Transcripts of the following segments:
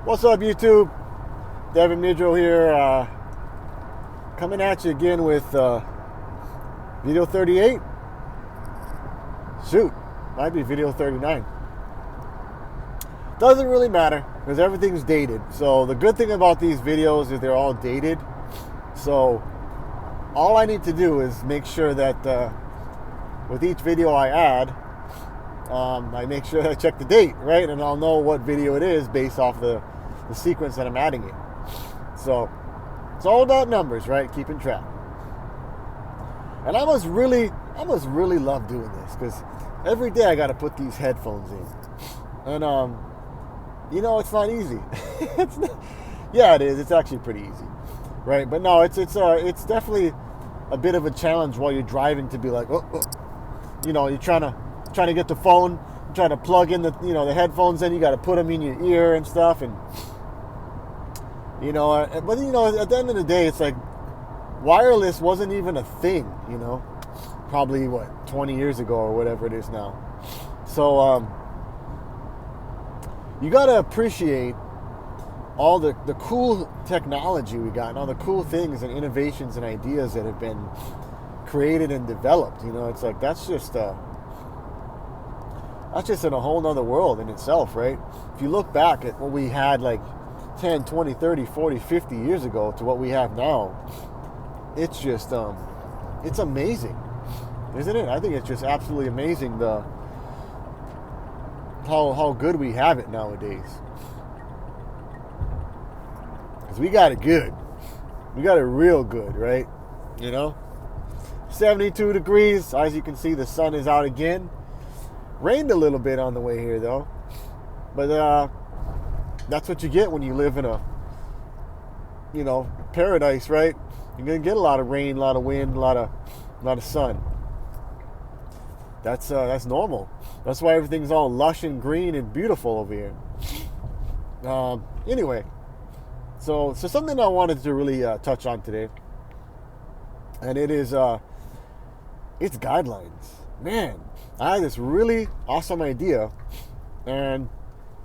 What's up, YouTube? Devin Midrow here, coming at you again with video 38. Shoot, might be video 39. Doesn't really matter because everything's dated. So the good thing about these videos is they're all dated. So all I need to do is make sure that with each video I add, I make sure I check the date, right? And I'll know what video it is based off the sequence that I'm adding it. So it's all about numbers, right? Keeping track. And I must really love doing this because every day I got to put these headphones in. And it's not easy. Yeah, it is. It's actually pretty easy, right? But no, it's definitely a bit of a challenge while you're driving to be like, you're trying to get the phone, trying to plug in the headphones in. You got to put them in your ear and stuff, and but at the end of the day, it's like wireless wasn't even a thing, probably 20 years ago or whatever it is now. So you got to appreciate all the cool technology we got and all the cool things and innovations and ideas that have been created and developed. It's like that's just in a whole nother world in itself, right? If you look back at what we had like 10, 20, 30, 40, 50 years ago to what we have now, it's just it's amazing, isn't it? I think it's just absolutely amazing how good we have it nowadays. Because we got it good. We got it real good, right? 72 degrees. As you can see, the sun is out again. Rained a little bit on the way here, though. But that's what you get when you live in a, paradise, right? You're going to get a lot of rain, a lot of wind, a lot of sun. That's normal. That's why everything's all lush and green and beautiful over here. Anyway, so something I wanted to really touch on today, and it is it's guidelines. Man, I had this really awesome idea, and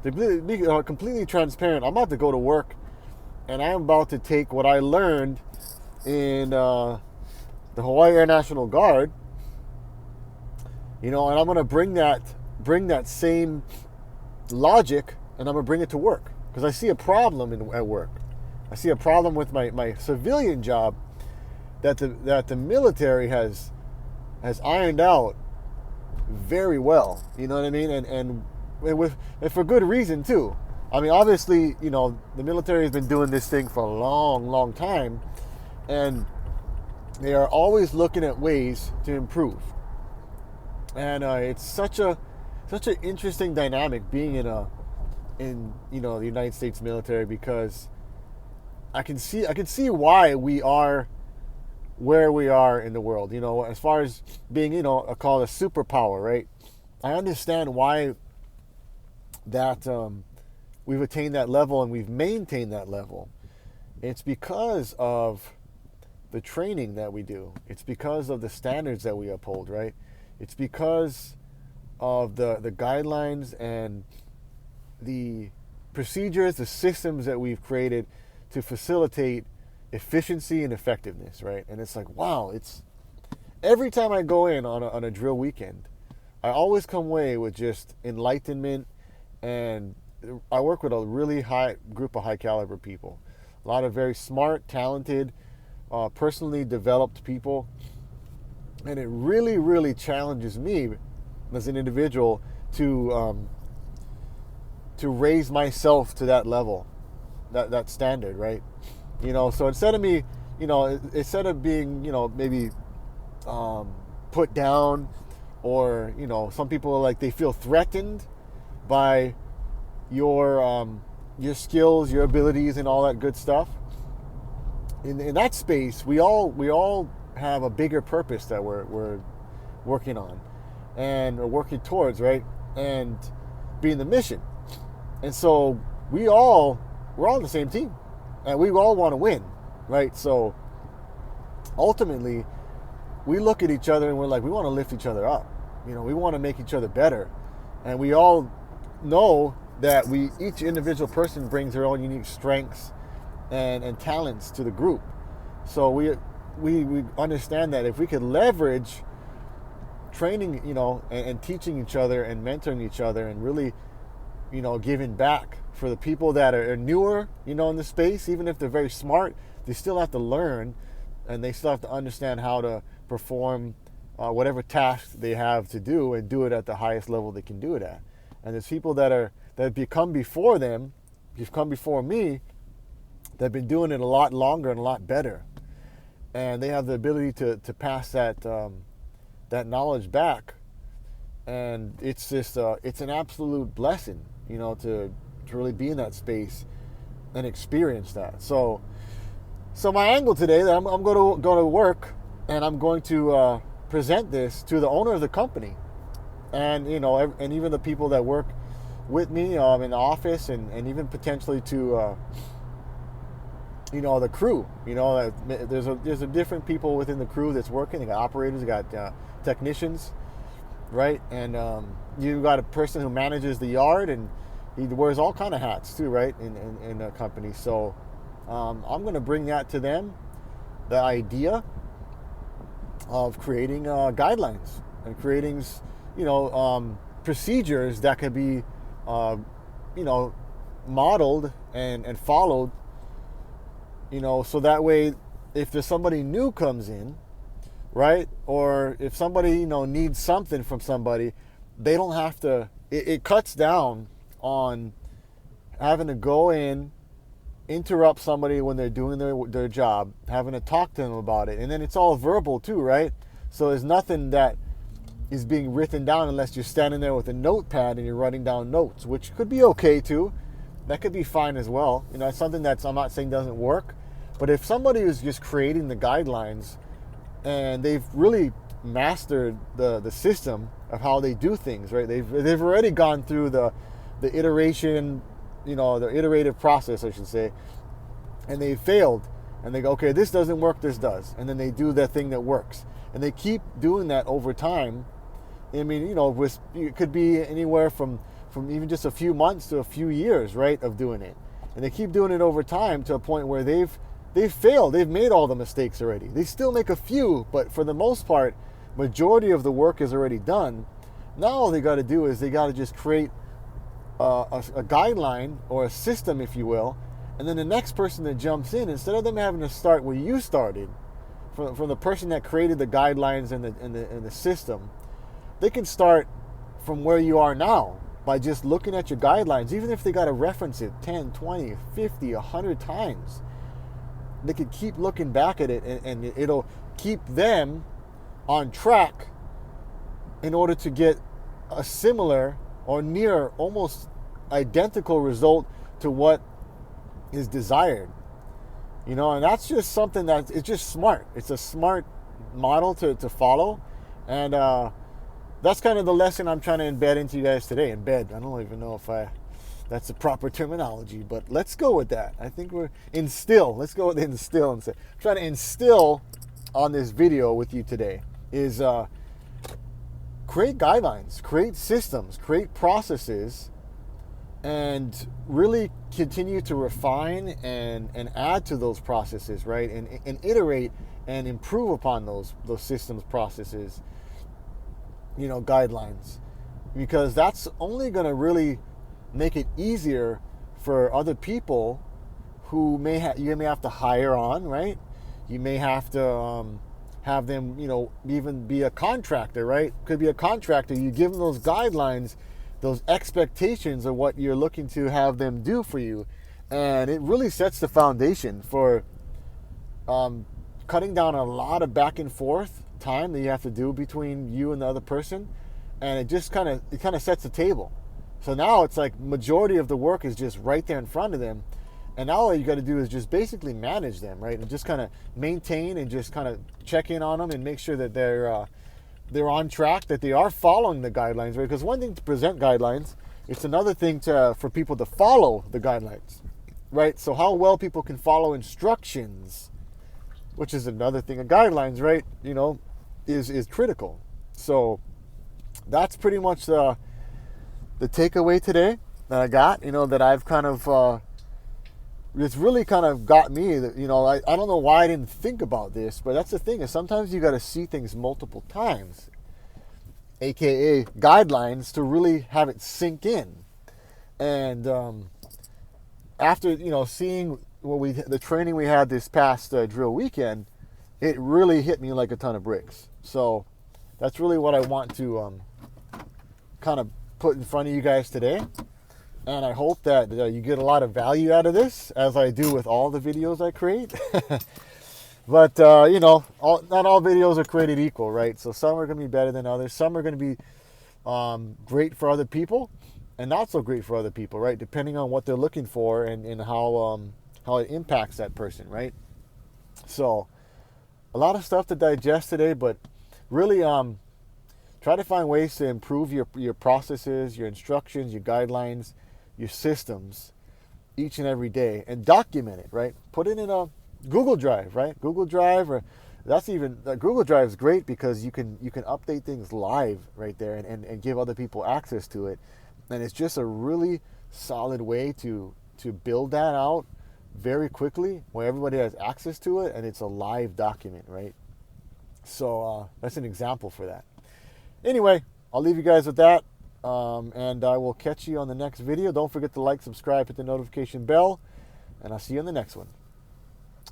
to be completely transparent, I'm about to go to work, and I'm about to take what I learned in the Hawaii Air National Guard, and I'm going to bring that same logic, and I'm going to bring it to work, because I see a problem at work. I see a problem with my civilian job that the military has ironed out very well. You know what I mean? And for good reason too. I mean, obviously, the military has been doing this thing for a long, long time, and they are always looking at ways to improve. And it's such an interesting dynamic being in the United States military, because I can see why we are where we are in the world. As far as being called a superpower, right? I understand why that we've attained that level and we've maintained that level. It's because of the training that we do. It's because of the standards that we uphold, right? It's because of the guidelines and the procedures, the systems that we've created to facilitate efficiency and effectiveness, right? And it's like, wow, it's every time I go in on a drill weekend, I always come away with just enlightenment. And I work with a really high group of high caliber people, a lot of very smart, talented, personally developed people, and it really, really challenges me as an individual to raise myself to that level, that standard, right? So instead of me, instead of being, maybe put down, or some people are like, they feel threatened by your skills, your abilities, and all that good stuff. In that space, we all have a bigger purpose that we're working on and are working towards, right? And being the mission. And so we're all on the same team, and we all want to win, right? So ultimately, we look at each other and we're like, we want to lift each other up. We want to make each other better. And we all know that each individual person brings their own unique strengths and talents to the group. So we understand that if we could leverage training, and teaching each other and mentoring each other and really, giving back for the people that are newer, in the space, even if they're very smart, they still have to learn and they still have to understand how to perform whatever task they have to do and do it at the highest level they can do it at. And there's people that become before them, come before me, that have been doing it a lot longer and a lot better. And they have the ability to pass that knowledge back. And it's just, it's an absolute blessing, to really be in that space and experience that. So my angle today, that I'm going to go to work and I'm going to present this to the owner of the company, and and even the people that work with me in the office, and even potentially to the crew. There's a different people within the crew that's working. They got operators, they got technicians, right? And you got a person who manages the yard, and he wears all kind of hats too, right? In a company. So I'm going to bring that to them, the idea of creating guidelines and creating procedures that could be modeled and followed, so that way if there's somebody new comes in, right, or if somebody needs something from somebody, they don't have to, it cuts down on having to go in, interrupt somebody when they're doing their job, having to talk to them about it. And then it's all verbal too, right? So there's nothing that is being written down unless you're standing there with a notepad and you're writing down notes, which could be okay too. That could be fine as well. It's something that's, I'm not saying doesn't work, but if somebody is just creating the guidelines and they've really mastered the system of how they do things, right? They've already gone through the iteration, the iterative process, I should say, and they failed, and they go, okay, this doesn't work, this does, and then they do that thing that works, and they keep doing that over time. I mean, it could be anywhere from even just a few months to a few years, right, of doing it, and they keep doing it over time to a point where they've failed, they've made all the mistakes already. They still make a few, but for the most part, majority of the work is already done. Now all they got to do is they got to just create a guideline or a system, if you will, and then the next person that jumps in, instead of them having to start where you started, from the person that created the guidelines and the system, they can start from where you are now by just looking at your guidelines. Even if they got to reference it 10, 20, 50, 100 times, they could keep looking back at it, and it'll keep them on track in order to get a similar or near almost identical result to what is desired. And that's just something that it's just smart. It's a smart model to follow. And that's kind of the lesson I'm trying to embed into you guys today. Embed, I don't even know if that's the proper terminology, but let's go with that. I think instill. Let's go with instill and say, I'm trying to instill on this video with you today is create guidelines, create systems, create processes, and really continue to refine and add to those processes, right? And iterate and improve upon those systems, processes, guidelines, because that's only going to really make it easier for other people who you may have to hire on, right? You may have to have them, even be a contractor, right? Could be a contractor. You give them those guidelines, those expectations of what you're looking to have them do for you. And it really sets the foundation for cutting down a lot of back and forth time that you have to do between you and the other person. And it just kind of sets the table. So now it's like majority of the work is just right there in front of them. And now all you got to do is just basically manage them, right? And just kind of maintain and just kind of check in on them and make sure that they're on track, that they are following the guidelines, right? Because one thing to present guidelines, it's another thing for people to follow the guidelines, right? So how well people can follow instructions, which is another thing. Guidelines, right? Is critical. So that's pretty much the takeaway today. that I got, that I've kind of, it's really kind of got me, that, I don't know why I didn't think about this, but that's the thing, is sometimes you got to see things multiple times, aka guidelines, to really have it sink in. And after seeing the training we had this past drill weekend, it really hit me like a ton of bricks. So that's really what I want to kind of put in front of you guys today. And I hope that you get a lot of value out of this, as I do with all the videos I create. But, not all videos are created equal, right? So some are going to be better than others. Some are going to be great for other people and not so great for other people, right? Depending on what they're looking for and how it impacts that person, right? So a lot of stuff to digest today, but really try to find ways to improve your processes, your instructions, your guidelines, your systems each and every day, and document it, right? Put it in a Google Drive, right? Google Drive, or Google Drive is great because you can update things live right there and give other people access to it. And it's just a really solid way to build that out very quickly where everybody has access to it and it's a live document, right? So that's an example for that. Anyway, I'll leave you guys with that. And I will catch you on the next video. Don't forget to like, subscribe, hit the notification bell, and I'll see you on the next one.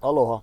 Aloha.